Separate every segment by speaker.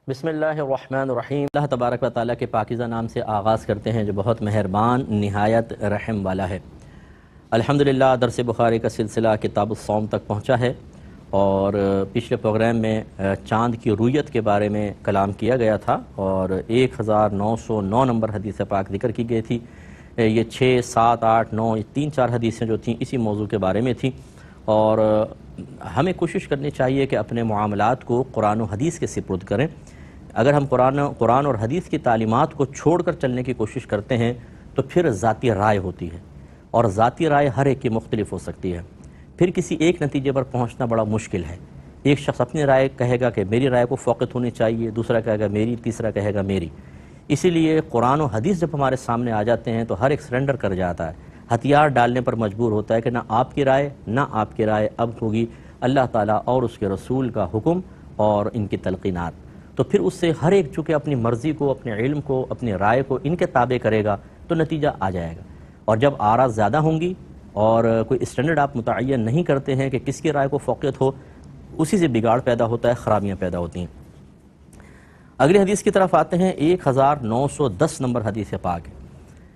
Speaker 1: بسم اللہ الرحمن الرحیم۔ اللہ تبارک و تعالیٰ کے پاکیزہ نام سے آغاز کرتے ہیں جو بہت مہربان نہایت رحم والا ہے۔ الحمدللہ درس بخاری کا سلسلہ کتاب الصوم تک پہنچا ہے، اور پچھلے پروگرام میں چاند کی رویت کے بارے میں کلام کیا گیا تھا، اور 1909 نمبر حدیث پاک ذکر کی گئی تھی۔ یہ 6، 7، 8، 9 3-4 حدیثیں جو تھیں اسی موضوع کے بارے میں تھیں، اور ہمیں کوشش کرنی چاہیے کہ اپنے معاملات کو قرآن و حدیث کے سپرد کریں۔ اگر ہم قرآن اور حدیث کی تعلیمات کو چھوڑ کر چلنے کی کوشش کرتے ہیں تو پھر ذاتی رائے ہوتی ہے، اور ذاتی رائے ہر ایک کی مختلف ہو سکتی ہے، پھر کسی ایک نتیجے پر پہنچنا بڑا مشکل ہے۔ ایک شخص اپنی رائے کہے گا کہ میری رائے کو فوقیت ہونی چاہیے، دوسرا کہے گا میری، تیسرا کہے گا میری۔ اسی لیے قرآن و حدیث جب ہمارے سامنے آ جاتے ہیں تو ہر ایک سرنڈر کر جاتا ہے، ہتھیار ڈالنے پر مجبور ہوتا ہے کہ نہ آپ کی رائے نہ آپ کی رائے اب ہوگی اللہ تعالیٰ اور اس کے رسول کا حکم اور ان کی تلقینات۔ تو پھر اس سے ہر ایک چونکہ اپنی مرضی کو، اپنے علم کو، اپنی رائے کو ان کے تابع کرے گا تو نتیجہ آ جائے گا۔ اور جب آراء زیادہ ہوں گی اور کوئی اسٹینڈرڈ آپ متعین نہیں کرتے ہیں کہ کس کی رائے کو فوقیت ہو، اسی سے بگاڑ پیدا ہوتا ہے، خرابیاں پیدا ہوتی ہیں۔ اگلی حدیث کی طرف آتے ہیں، 1910 نمبر حدیث پاک ہے،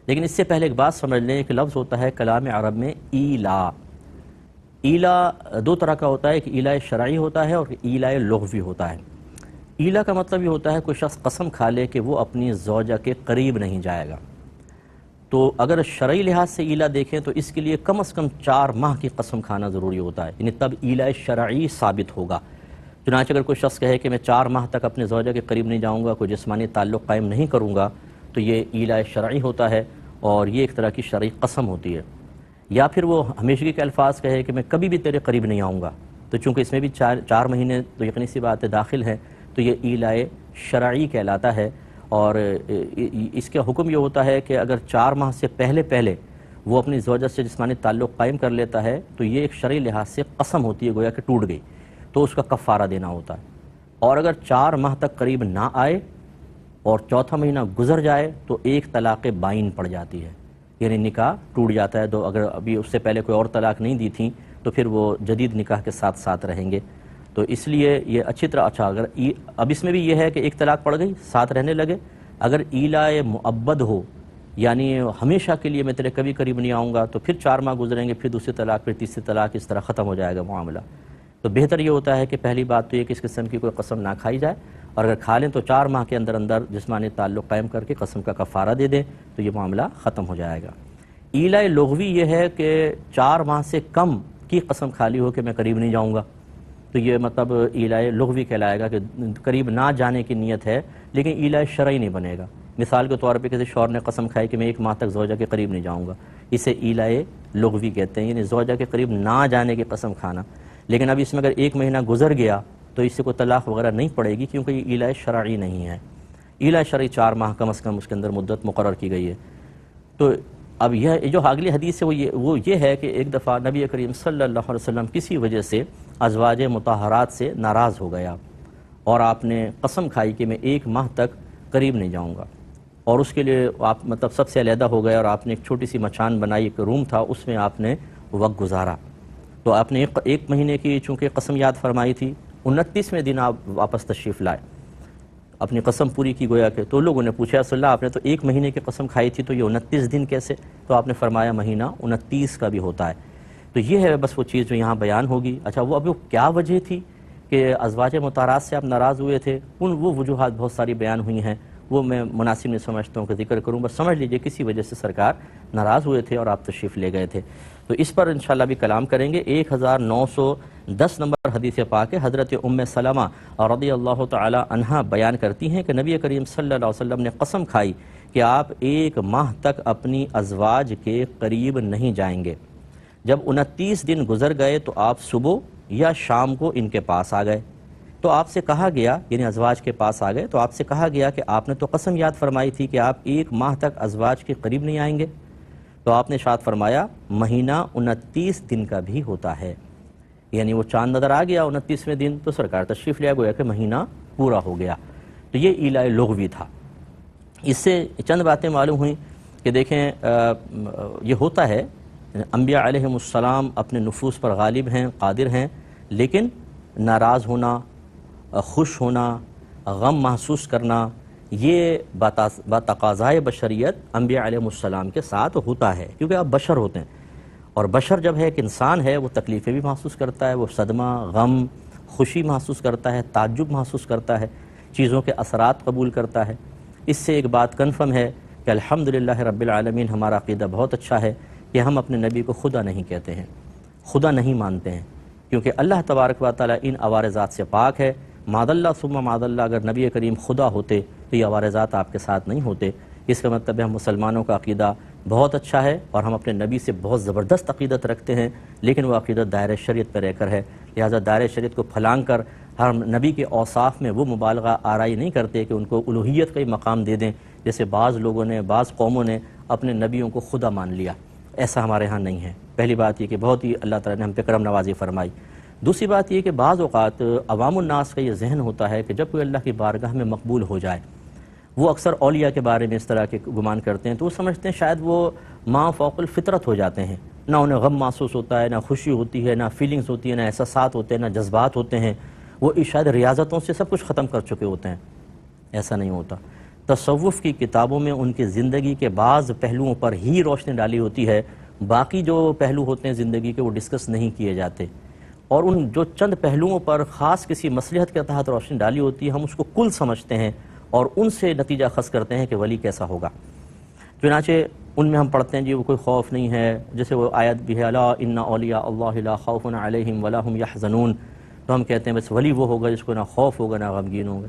Speaker 1: لیکن اس سے پہلے ایک بات سمجھ لیں کہ لفظ ہوتا ہے کلام عرب میں ایلا۔ ایلا دو طرح کا ہوتا ہے، ایک ایلا شرعی ہوتا ہے اور ایلا لغوی ہوتا ہے۔ ایلا کا مطلب یہ ہوتا ہے کوئی شخص قسم کھا لے کہ وہ اپنی زوجہ کے قریب نہیں جائے گا۔ تو اگر شرعی لحاظ سے ایلا دیکھیں تو اس کے لیے کم از کم 4 ماہ کی قسم کھانا ضروری ہوتا ہے، یعنی تب ایلا شرعی ثابت ہوگا۔ چنانچہ اگر کوئی شخص کہے کہ میں 4 ماہ تک اپنے زوجہ کے قریب نہیں جاؤں گا، کوئی جسمانی تعلق قائم نہیں کروں گا، تو یہ ایلا شرعی ہوتا ہے، اور یہ ایک طرح کی شرعی قسم ہوتی ہے۔ یا پھر وہ ہمیشگی کے الفاظ کہے کہ میں کبھی بھی تیرے قریب نہیں آؤں گا، تو چونکہ اس میں بھی 4 مہینے تو یقینی سی بات ہے داخل ہیں، تو یہ ایلا شرعی کہلاتا ہے۔ اور اس کا حکم یہ ہوتا ہے کہ اگر 4 ماہ سے پہلے وہ اپنی زوجہ سے جسمانی تعلق قائم کر لیتا ہے تو یہ ایک شرعی لحاظ سے قسم ہوتی ہے، گویا کہ ٹوٹ گئی، تو اس کا کفارہ دینا ہوتا ہے۔ اور اگر 4 ماہ تک قریب نہ آئے اور 4تھا مہینہ گزر جائے تو ایک طلاق بائن پڑ جاتی ہے، یعنی نکاح ٹوٹ جاتا ہے۔ تو اگر ابھی اس سے پہلے کوئی اور طلاق نہیں دی تھی تو پھر وہ جدید نکاح کے ساتھ رہیں گے۔ تو اس لیے یہ اچھی طرح اگر اب اس میں بھی یہ ہے کہ ایک طلاق پڑ گئی، ساتھ رہنے لگے، اگر ایلا مؤبد ہو یعنی ہمیشہ کے لیے میں تیرے کبھی قریب نہیں آؤں گا، تو پھر 4 ماہ گزریں گے، پھر دوسری طلاق، پھر تیسری طلاق، اس طرح ختم ہو جائے گا معاملہ۔ تو بہتر یہ ہوتا ہے کہ پہلی بات تو یہ کہ اس قسم کی کوئی قسم نہ کھائی جائے، اور اگر کھا لیں تو 4 ماہ کے اندر جسمانی تعلق قائم کر کے قسم کا کفارہ دے دیں تو یہ معاملہ ختم ہو جائے گا۔ ایلا لغوی یہ ہے کہ 4 ماہ سے کم کی قسم کھا لی ہو کہ میں قریب نہیں جاؤں گا، تو یہ مطلب ایلا لغوی کہلائے گا کہ قریب نہ جانے کی نیت ہے، لیکن ایلا شرعی نہیں بنے گا۔ مثال کے طور پہ کسی شوہر نے قسم کھائی کہ میں 1 ماہ تک زوجہ کے قریب نہیں جاؤں گا، اسے ایلا لغوی کہتے ہیں، یعنی زوجہ کے قریب نہ جانے کی قسم کھانا۔ لیکن اب اس میں اگر 1 مہینہ گزر گیا تو اس سے کوئی طلاق وغیرہ نہیں پڑے گی، کیونکہ یہ ایلا شرعی نہیں ہے۔ ایلا شرعی 4 ماہ کم از کم اس کے اندر مدت مقرر کی گئی ہے۔ تو اب یہ جو اگلی حدیث ہے وہ یہ ہے کہ ایک دفعہ نبی کریم صلی اللہ علیہ وسلم کسی وجہ سے ازواج مطہرات سے ناراض ہو گیا، اور آپ نے قسم کھائی کہ میں 1 ماہ تک قریب نہیں جاؤں گا، اور اس کے لیے آپ مطلب سب سے علیحدہ ہو گئے، اور آپ نے ایک چھوٹی سی مچان بنائی، ایک روم تھا، اس میں آپ نے وقت گزارا۔ تو آپ نے 1 مہینے کی چونکہ قسم یاد فرمائی تھی، 29ویں دن آپ واپس تشریف لائے، اپنی قسم پوری کی گویا کہ۔ تو لوگوں نے پوچھا رسول اللہ آپ نے تو 1 مہینے کی قسم کھائی تھی، تو یہ 29 دن کیسے؟ تو آپ نے فرمایا مہینہ 29 کا بھی ہوتا ہے۔ تو یہ ہے بس وہ چیز جو یہاں بیان ہوگی۔ اچھا وہ کیا وجہ تھی کہ ازواج مطہرات سے آپ ناراض ہوئے تھے؟ وہ وجوہات بہت ساری بیان ہوئی ہیں، وہ میں مناسب نہیں سمجھتا ہوں کہ ذکر کروں، بس سمجھ لیجئے کسی وجہ سے سرکار ناراض ہوئے تھے اور آپ تشریف لے گئے تھے۔ تو اس پر انشاءاللہ بھی کلام کریں گے۔ 1910 نمبر حدیث پاک ہے، حضرت ام سلمہ رضی اللہ تعالی عنہا بیان کرتی ہیں کہ نبی کریم صلی اللہ علیہ وسلم نے قسم کھائی کہ آپ 1 ماہ تک اپنی ازواج کے قریب نہیں جائیں گے۔ جب 29 دن گزر گئے تو آپ صبح یا شام کو ان کے پاس آ گئے، تو آپ سے کہا گیا، یعنی ازواج کے پاس آ گئے تو آپ سے کہا گیا کہ آپ نے تو قسم یاد فرمائی تھی کہ آپ 1 ماہ تک ازواج کے قریب نہیں آئیں گے، تو آپ نے ارشاد فرمایا مہینہ 29 دن کا بھی ہوتا ہے، یعنی وہ چاند نظر آ گیا 29ویں دن تو سرکار تشریف لیا، گویا کہ مہینہ پورا ہو گیا۔ تو یہ ایلا لغوی تھا۔ اس سے چند باتیں معلوم ہوئیں کہ دیکھیں یہ ہوتا ہے، انبیاء علیہم السلام اپنے نفوس پر غالب ہیں، قادر ہیں، لیکن ناراض ہونا، خوش ہونا، غم محسوس کرنا، یہ بتقاضائے بشریت انبیاء علیہ السلام کے ساتھ ہوتا ہے، کیونکہ آپ بشر ہوتے ہیں، اور بشر جب ہے ایک انسان ہے وہ تکلیفیں بھی محسوس کرتا ہے، وہ صدمہ، غم، خوشی محسوس کرتا ہے، تعجب محسوس کرتا ہے، چیزوں کے اثرات قبول کرتا ہے۔ اس سے ایک بات کنفرم ہے کہ الحمدللہ رب العالمین، ہمارا عقیدہ بہت اچھا ہے کہ ہم اپنے نبی کو خدا نہیں کہتے ہیں، خدا نہیں مانتے ہیں، کیونکہ اللہ تبارک و تعالیٰ ان عوارضات سے پاک ہے۔ معاذ اللہ ثم معاذ اللہ، اگر نبی کریم خدا ہوتے تو یہ عوارضات آپ کے ساتھ نہیں ہوتے۔ اس کا مطلب ہے ہم مسلمانوں کا عقیدہ بہت اچھا ہے اور ہم اپنے نبی سے بہت زبردست عقیدت رکھتے ہیں، لیکن وہ عقیدت دائرۂ شریعت پہ رہ کر ہے، لہٰذا دائرۂ شریعت کو پھلانگ کر ہم نبی کے اوصاف میں وہ مبالغہ آرائی نہیں کرتے کہ ان کو الوہیت کا ہی مقام دے دیں، جیسے بعض لوگوں نے، بعض قوموں نے اپنے نبیوں کو خدا مان لیا۔ ایسا ہمارے ہاں نہیں ہے۔ پہلی بات یہ کہ بہت ہی اللہ تعالیٰ نے ہم پہ کرم نوازی فرمائی۔ دوسری بات یہ کہ بعض اوقات عوام الناس کا یہ ذہن ہوتا ہے کہ جب کوئی اللہ کی بارگاہ میں مقبول ہو جائے، وہ اکثر اولیاء کے بارے میں اس طرح کے گمان کرتے ہیں، تو وہ سمجھتے ہیں شاید وہ ما فوق الفطرت ہو جاتے ہیں، نہ انہیں غم محسوس ہوتا ہے، نہ خوشی ہوتی ہے، نہ فیلنگز ہوتی ہے، نہ احساسات ہوتے ہیں، نہ جذبات ہوتے ہیں، وہ شاید ریاضتوں سے سب کچھ ختم کر چکے ہوتے ہیں۔ ایسا نہیں ہوتا۔ تصوف کی کتابوں میں ان کی زندگی کے بعض پہلوؤں پر ہی روشنی ڈالی ہوتی ہے، باقی جو پہلو ہوتے ہیں زندگی کے وہ ڈسکس نہیں کیے جاتے، اور ان جو چند پہلوؤں پر خاص کسی مصلحت کے تحت روشنی ڈالی ہوتی ہے ہم اس کو کل سمجھتے ہیں اور ان سے نتیجہ خاص کرتے ہیں کہ ولی کیسا ہوگا۔ چنانچہ ان میں ہم پڑھتے ہیں جی وہ کوئی خوف نہیں ہے، جیسے وہ آیت بھی ہے الا ان اولیاء اللہ لا خوف علیہم ولا هم یحزنون، تو ہم کہتے ہیں بس ولی وہ ہوگا جس کو نہ خوف ہوگا نہ غمگین ہوگا۔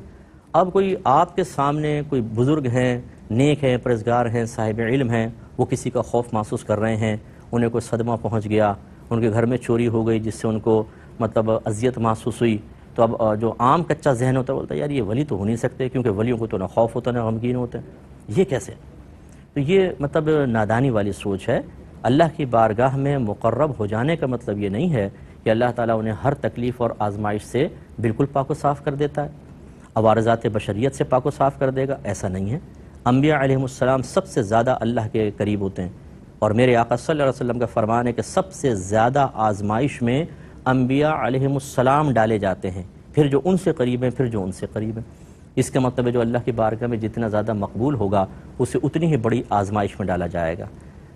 Speaker 1: اب کوئی آپ کے سامنے کوئی بزرگ ہیں، نیک ہیں، پرہیزگار ہیں، صاحب علم ہیں، وہ کسی کا خوف محسوس کر رہے ہیں، انہیں کوئی صدمہ پہنچ گیا، ان کے گھر میں چوری ہو گئی جس سے ان کو مطلب اذیت محسوس ہوئی، تو اب جو عام کچا ذہن ہوتا ہے بولتا ہے یار یہ ولی تو ہو نہیں سکتے، کیونکہ ولیوں کو تو نہ خوف ہوتا نہ غمگین ہوتے ہیں، یہ کیسے؟ تو یہ مطلب نادانی والی سوچ ہے۔ اللہ کی بارگاہ میں مقرب ہو جانے کا مطلب یہ نہیں ہے کہ اللہ تعالیٰ انہیں ہر تکلیف اور آزمائش سے بالکل پاک و صاف کر دیتا ہے، عوارضات بشریت سے پاک و صاف کر دے گا، ایسا نہیں ہے۔ انبیاء علیہ السلام سب سے زیادہ اللہ کے قریب ہوتے ہیں، اور میرے آقا صلی اللہ علیہ وسلم کا فرمان ہے کہ سب سے زیادہ آزمائش میں انبیاء علیہ السلام ڈالے جاتے ہیں، پھر جو ان سے قریب ہیں، پھر جو ان سے قریب ہیں۔ اس کا مطلب ہے جو اللہ کی بارگاہ میں جتنا زیادہ مقبول ہوگا اسے اتنی ہی بڑی آزمائش میں ڈالا جائے گا۔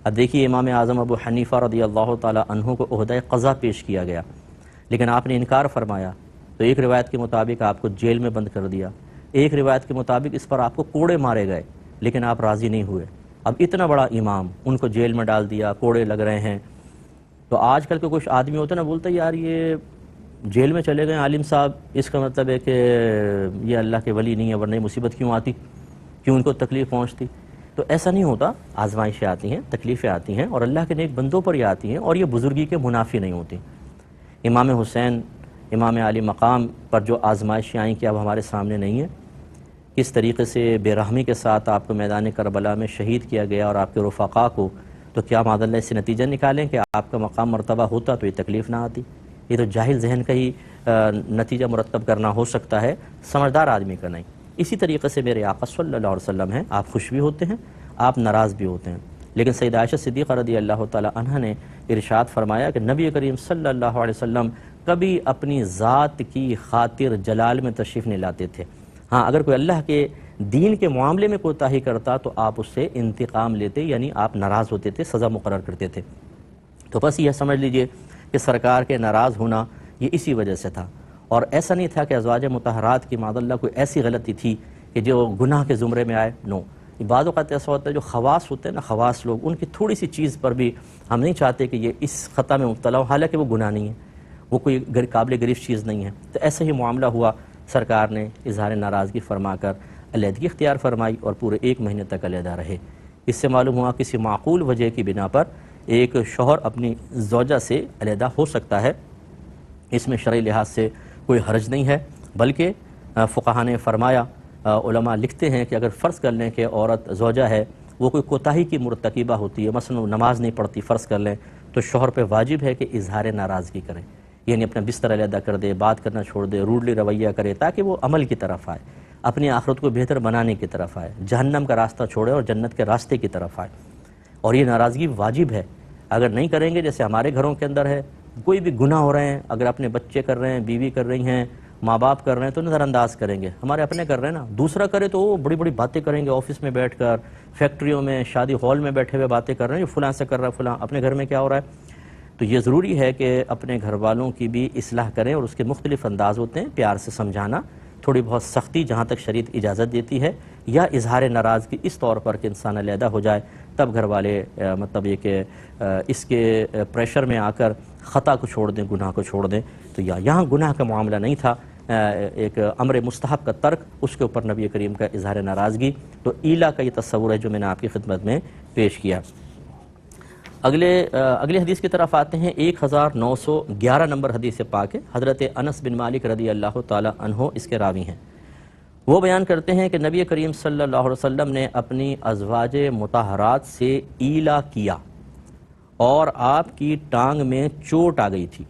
Speaker 1: اب دیکھیے امام اعظم ابو حنیفہ رضی اللہ تعالی عنہ کو عہدہ قضا پیش کیا گیا، لیکن آپ نے انکار فرمایا، تو ایک روایت کے مطابق آپ کو جیل میں بند کر دیا، ایک روایت کے مطابق اس پر آپ کو کوڑے مارے گئے، لیکن آپ راضی نہیں ہوئے۔ اب اتنا بڑا امام، ان کو جیل میں ڈال دیا، کوڑے لگ رہے ہیں، تو آج کل کے کچھ آدمی ہوتے ہیں نا، بولتے یار یہ جیل میں چلے گئے عالم صاحب، اس کا مطلب ہے کہ یہ اللہ کے ولی نہیں ہے، ورنہ مصیبت کیوں آتی، کیوں ان کو تکلیف پہنچتی؟ تو ایسا نہیں ہوتا، آزمائشیں آتی ہیں، تکلیفیں آتی ہیں، اور اللہ کے نیک بندوں پر یہ آتی ہیں، اور یہ بزرگی کے منافی نہیں ہوتی۔ امام حسین، امام علی مقام پر جو آزمائشیں آئیں کہ اب ہمارے سامنے نہیں ہیں، کس طریقے سے بے رحمی کے ساتھ آپ کو میدان کربلا میں شہید کیا گیا اور آپ کے رفقا کو، تو کیا معاذ اللہ اس سے نتیجہ نکالیں کہ آپ کا مقام مرتبہ ہوتا تو یہ تکلیف نہ آتی؟ یہ تو جاہل ذہن کا ہی نتیجہ مرتب کرنا ہو سکتا ہے، سمجھدار آدمی کا نہیں۔ اسی طریقے سے میرے آقا صلی اللہ علیہ وسلم ہیں، آپ خوش بھی ہوتے ہیں، آپ ناراض بھی ہوتے ہیں، لیکن سیدہ عائشہ صدیقہ رضی اللہ تعالی عنہ نے ارشاد فرمایا کہ نبی کریم صلی اللہ علیہ وسلم کبھی اپنی ذات کی خاطر جلال میں تشریف نہیں لاتے تھے، ہاں اگر کوئی اللہ کے دین کے معاملے میں کوتاہی کرتا تو آپ اس سے انتقام لیتے، یعنی آپ ناراض ہوتے تھے، سزا مقرر کرتے تھے۔ تو بس یہ سمجھ لیجئے کہ سرکار کے ناراض ہونا یہ اسی وجہ سے تھا، اور ایسا نہیں تھا کہ ازواج مطہرات کی معاذ اللہ کوئی ایسی غلطی تھی کہ جو گناہ کے زمرے میں آئے، نو۔ بعض اوقات ایسا ہوتا ہے جو خواص ہوتے ہیں نا، خواص لوگ، ان کی تھوڑی سی چیز پر بھی ہم نہیں چاہتے کہ یہ اس خطا میں مبتلا ہو، حالانکہ وہ گناہ نہیں ہے، وہ کوئی قابل گریز چیز نہیں ہے۔ تو ایسا ہی معاملہ ہوا، سرکار نے اظہار ناراضگی فرما کر علیحدگی اختیار فرمائی اور پورے 1 مہینے تک علیحدہ رہے۔ اس سے معلوم ہوا کسی معقول وجہ کی بنا پر ایک شوہر اپنی زوجہ سے علیحدہ ہو سکتا ہے، اس میں شرعی لحاظ سے کوئی حرج نہیں ہے، بلکہ فقہاء نے فرمایا، علماء لکھتے ہیں کہ اگر فرض کر لیں کہ عورت زوجہ ہے، وہ کوئی کوتاہی کی مرتکبہ ہوتی ہے، مثلا نماز نہیں پڑھتی فرض کر لیں، تو شوہر پہ واجب ہے کہ اظہار ناراضگی کرے، یعنی اپنا بستر علیحدہ کر دے، بات کرنا چھوڑ دے، روڈلی رویہ کرے، تاکہ وہ عمل کی طرف آئے، اپنی آخرت کو بہتر بنانے کی طرف آئے، جہنم کا راستہ چھوڑے اور جنت کے راستے کی طرف آئے۔ اور یہ ناراضگی واجب ہے، اگر نہیں کریں گے، جیسے ہمارے گھروں کے اندر ہے، کوئی بھی گناہ ہو رہے ہیں، اگر اپنے بچے کر رہے ہیں، بیوی کر رہی ہیں، ماں باپ کر رہے ہیں تو نظر انداز کریں گے، ہمارے اپنے کر رہے ہیں نا، دوسرا کرے تو وہ بڑی بڑی باتیں کریں گے، آفس میں بیٹھ کر، فیکٹریوں میں، شادی ہال میں بیٹھے ہوئے باتیں کر رہے ہیں، یہ فلاں سے کر رہا ہے فلاں، اپنے گھر میں کیا ہو رہا ہے؟ تو یہ ضروری ہے کہ اپنے گھر والوں کی بھی اصلاح کریں، اور اس کے مختلف انداز ہوتے ہیں، پیار سے سمجھانا، تھوڑی بہت سختی جہاں تک شریعت اجازت دیتی ہے، یا اظہار ناراضگی اس طور پر کہ انسان علیحدہ ہو جائے، تب گھر والے مطلب یہ کہ اس کے پریشر میں آ کر خطا کو چھوڑ دیں، گناہ کو چھوڑ دیں۔ تو یہاں گناہ کا معاملہ نہیں تھا، ایک امر مستحب کا ترک، اس کے اوپر نبی کریم کا اظہار ناراضگی، تو ایلا کا یہ تصور ہے جو میں نے آپ کی خدمت میں پیش کیا۔ اگلے حدیث کی طرف آتے ہیں، 1911 نمبر حدیث پاک ہے، حضرت انس بن مالک رضی اللہ تعالی عنہ اس کے راوی ہیں۔ وہ بیان کرتے ہیں کہ نبی کریم صلی اللہ علیہ وسلم نے اپنی ازواج مطہرات سے ایلا کیا اور آپ کی ٹانگ میں چوٹ آ گئی تھی۔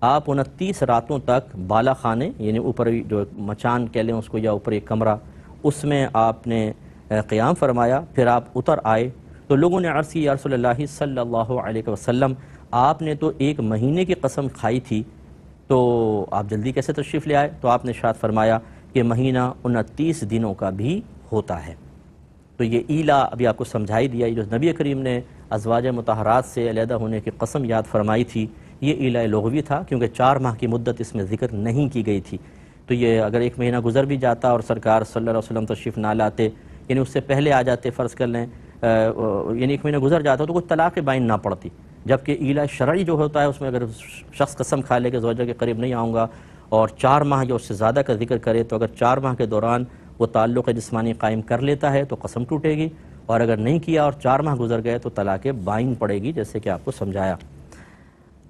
Speaker 1: آپ 29 راتوں تک بالا خانے، یعنی اوپر جو مچان کہہ لیں اس کو، یا اوپر ایک کمرہ، اس میں آپ نے قیام فرمایا، پھر آپ اتر آئے تو لوگوں نے عرض کی، یا رسول اللہ صلی اللہ علیہ وسلم، آپ نے تو 1 مہینے کی قسم کھائی تھی، تو آپ جلدی کیسے تشریف لے آئے؟ تو آپ نے ارشاد فرمایا کہ مہینہ 29 دنوں کا بھی ہوتا ہے۔ تو یہ ایلا ابھی آپ کو سمجھائی دیا، یہ جو نبی کریم نے ازواج مطہرات سے علیحدہ ہونے کی قسم یاد فرمائی تھی، یہ ایلا لغوی تھا، کیونکہ 4 ماہ کی مدت اس میں ذکر نہیں کی گئی تھی۔ تو یہ اگر 1 مہینہ گزر بھی جاتا اور سرکار صلی اللہ علیہ وسلم تشریف نہ لاتے، یعنی اس سے پہلے آ جاتے، فرض کر لیں یعنی 1 مہینہ گزر جاتا تو کوئی طلاق بائن نہ پڑتی، جبکہ ایلا شرعی جو ہوتا ہے اس میں اگر شخص قسم کھا لے کہ زوجہ کے قریب نہیں آؤں گا اور 4 ماہ یا اس سے زیادہ کا ذکر کرے، تو اگر 4 ماہ کے دوران وہ تعلق جسمانی قائم کر لیتا ہے تو قسم ٹوٹے گی، اور اگر نہیں کیا اور 4 ماہ گزر گئے تو طلاق بائن پڑے گی، جیسے کہ آپ کو سمجھایا۔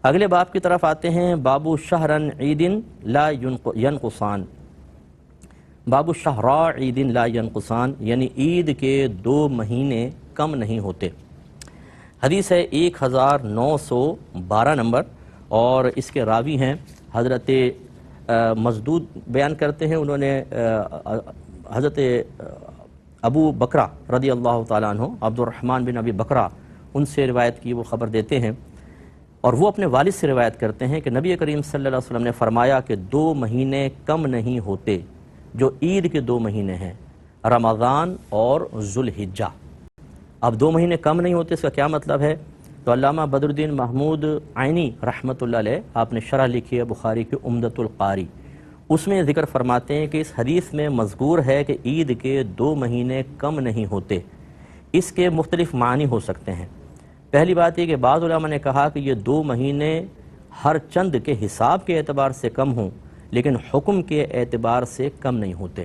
Speaker 1: اگلے باب کی طرف آتے ہیں، باب شہرن عید لا ینقصان، باب شہراء عید لا ینقصان، یعنی عید کے 2 مہینے کم نہیں ہوتے۔ حدیث ہے 1912 نمبر، اور اس کے راوی ہیں حضرت مزدود بیان کرتے ہیں، انہوں نے حضرت ابو بکرہ رضی اللہ تعالیٰ عنہ، عبد الرحمن بن ابی بکرہ، ان سے روایت کی، وہ خبر دیتے ہیں، اور وہ اپنے والد سے روایت کرتے ہیں کہ نبی کریم صلی اللہ علیہ وسلم نے فرمایا کہ 2 مہینے کم نہیں ہوتے، جو عید کے 2 مہینے ہیں، رمضان اور ذوالحجہ۔ اب 2 مہینے کم نہیں ہوتے، اس کا کیا مطلب ہے؟ تو علامہ بدر الدین محمود عینی رحمۃ اللہ علیہ، آپ نے شرح لکھی ہے بخاری کی عمدۃ القاری، اس میں ذکر فرماتے ہیں کہ اس حدیث میں مذکور ہے کہ عید کے 2 مہینے کم نہیں ہوتے۔ اس کے مختلف معنی ہو سکتے ہیں۔ پہلی بات یہ کہ بعض علماء نے کہا کہ یہ 2 مہینے ہر چند کے حساب کے اعتبار سے کم ہوں، لیکن حکم کے اعتبار سے کم نہیں ہوتے۔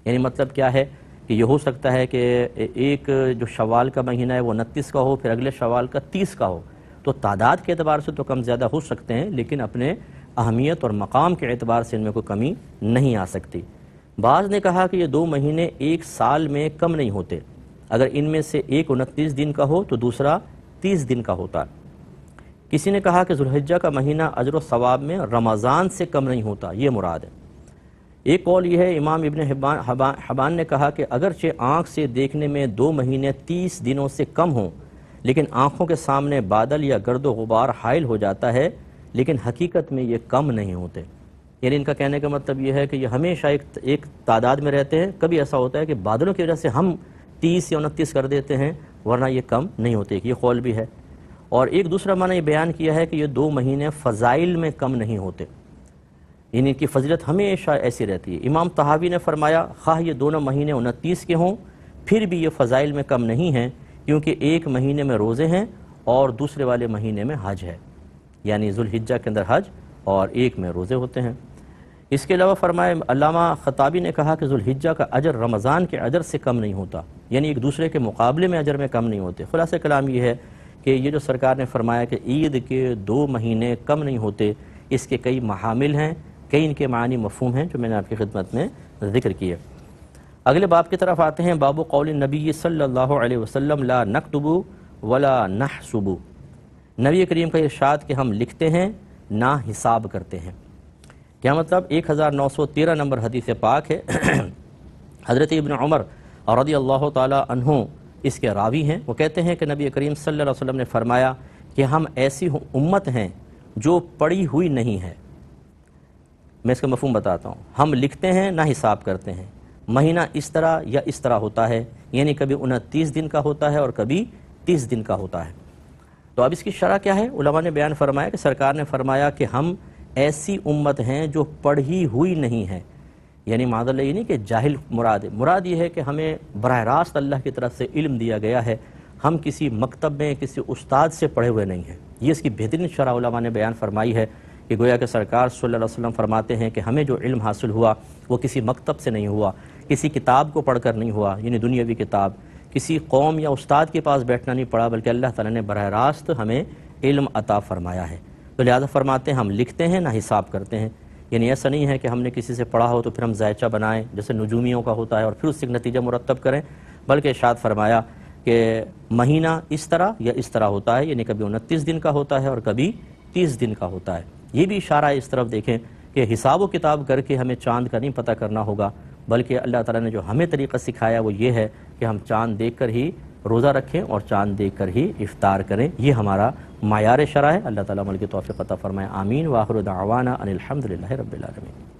Speaker 1: یعنی مطلب کیا ہے کہ یہ ہو سکتا ہے کہ ایک جو شوال کا مہینہ ہے وہ 29 کا ہو، پھر اگلے شوال کا 30 کا ہو، تو تعداد کے اعتبار سے تو کم زیادہ ہو سکتے ہیں، لیکن اپنے اہمیت اور مقام کے اعتبار سے ان میں کوئی کمی نہیں آ سکتی۔ بعض نے کہا کہ یہ 2 مہینے ایک سال میں کم نہیں ہوتے، اگر ان میں سے ایک 29 دن کا ہو تو دوسرا 30 دن کا ہوتا۔ کسی نے کہا کہ ذوالحجہ کا مہینہ اجر و ثواب میں رمضان سے کم نہیں ہوتا، یہ مراد ہے۔ ایک قول یہ ہے، امام ابن حبان نے کہا کہ اگرچہ آنکھ سے دیکھنے میں 2 مہینے 30 دنوں سے کم ہوں، لیکن آنکھوں کے سامنے بادل یا گرد و غبار حائل ہو جاتا ہے، لیکن حقیقت میں یہ کم نہیں ہوتے۔ یعنی ان کا کہنے کا مطلب یہ ہے کہ یہ ہمیشہ ایک تعداد میں رہتے ہیں، کبھی ایسا ہوتا ہے کہ بادلوں کی وجہ سے ہم 30 یا 29 کر دیتے ہیں، ورنہ یہ کم نہیں ہوتے، یہ قول بھی ہے۔ اور ایک دوسرا معنی یہ بیان کیا ہے کہ یہ 2 مہینے فضائل میں کم نہیں ہوتے، یعنی ان کی فضیلت ہمیشہ ایسی رہتی ہے۔ امام طحاوی نے فرمایا خواہ یہ دونوں مہینے 29 کے ہوں، پھر بھی یہ فضائل میں کم نہیں ہیں، کیونکہ ایک مہینے میں روزے ہیں اور دوسرے والے مہینے میں حج ہے، یعنی ذوالحجہ کے اندر حج اور ایک میں روزے ہوتے ہیں۔ اس کے علاوہ فرمایا علامہ خطابی نے کہا کہ ذوالحجہ کا اجر رمضان کے اجر سے کم نہیں ہوتا، یعنی ایک دوسرے کے مقابلے میں اجر میں کم نہیں ہوتے۔ خلاصہ کلام یہ ہے کہ یہ جو سرکار نے فرمایا کہ عید کے 2 مہینے کم نہیں ہوتے، اس کے کئی محامل ہیں، کئی ان کے معنی مفہوم ہیں جو میں نے آپ کی خدمت میں ذکر کیے۔ اگلے باب کی طرف آتے ہیں، باب قول النبی صلی اللہ علیہ وسلم لا نکتب ولا نحسب، نبی کریم کا ارشاد کہ ہم لکھتے ہیں نہ حساب کرتے ہیں۔ کیا مطلب؟ 1913 نمبر حدیث پاک ہے، حضرت ابن عمر رضی اللہ تعالی عنہ اس کے راوی ہیں، وہ کہتے ہیں کہ نبی کریم صلی اللہ علیہ وسلم نے فرمایا کہ ہم ایسی امت ہیں جو پڑھی ہوئی نہیں ہے، میں اس کا مفہوم بتاتا ہوں. ہم لکھتے ہیں نہ حساب کرتے ہیں. مہینہ اس طرح یا اس طرح ہوتا ہے، یعنی کبھی 29 دن کا ہوتا ہے اور کبھی 30 دن کا ہوتا ہے. تو اب اس کی شرح کیا ہے؟ علماء نے بیان فرمایا کہ سرکار نے فرمایا کہ ہم ایسی امت ہیں جو پڑھی ہوئی نہیں ہے. یعنی معاذ اللہ یہ نہیں کہ جاہل مراد یہ ہے کہ ہمیں براہ راست اللہ کی طرف سے علم دیا گیا ہے، ہم کسی مکتب میں کسی استاد سے پڑھے ہوئے نہیں ہیں. یہ اس کی بہترین شرح علماء نے بیان فرمائی ہے کہ گویا کہ سرکار صلی اللہ علیہ وسلم فرماتے ہیں کہ ہمیں جو علم حاصل ہوا وہ کسی مکتب سے نہیں ہوا، کسی کتاب کو پڑھ کر نہیں ہوا، یعنی دنیاوی کتاب، کسی قوم یا استاد کے پاس بیٹھنا نہیں پڑا، بلکہ اللہ تعالیٰ نے براہ راست ہمیں علم عطا فرمایا ہے. تو لہذا فرماتے ہیں ہم لکھتے ہیں نہ حساب کرتے ہیں. یعنی ایسا نہیں ہے کہ ہم نے کسی سے پڑھا ہو تو پھر ہم ذائچہ بنائیں جیسے نجومیوں کا ہوتا ہے اور پھر اس سے ایک نتیجہ مرتب کریں، بلکہ ارشاد فرمایا کہ مہینہ اس طرح یا اس طرح ہوتا ہے، یعنی کبھی 29 دن کا ہوتا ہے اور کبھی 30 دن کا ہوتا ہے. یہ بھی اشارہ ہے اس طرف دیکھیں کہ حساب و کتاب کر کے ہمیں چاند کا نہیں پتہ کرنا ہوگا، بلکہ اللہ تعالیٰ نے جو ہمیں طریقہ سکھایا وہ یہ ہے کہ ہم چاند دیکھ کر ہی روزہ رکھیں اور چاند دیکھ کر ہی افطار کریں. یہ ہمارا معیار شرع ہے. اللہ تعالیٰ عمل کی توفیق عطا فرمائے. آمین. وآخر دعوانا ان الحمد للہ رب العالمین.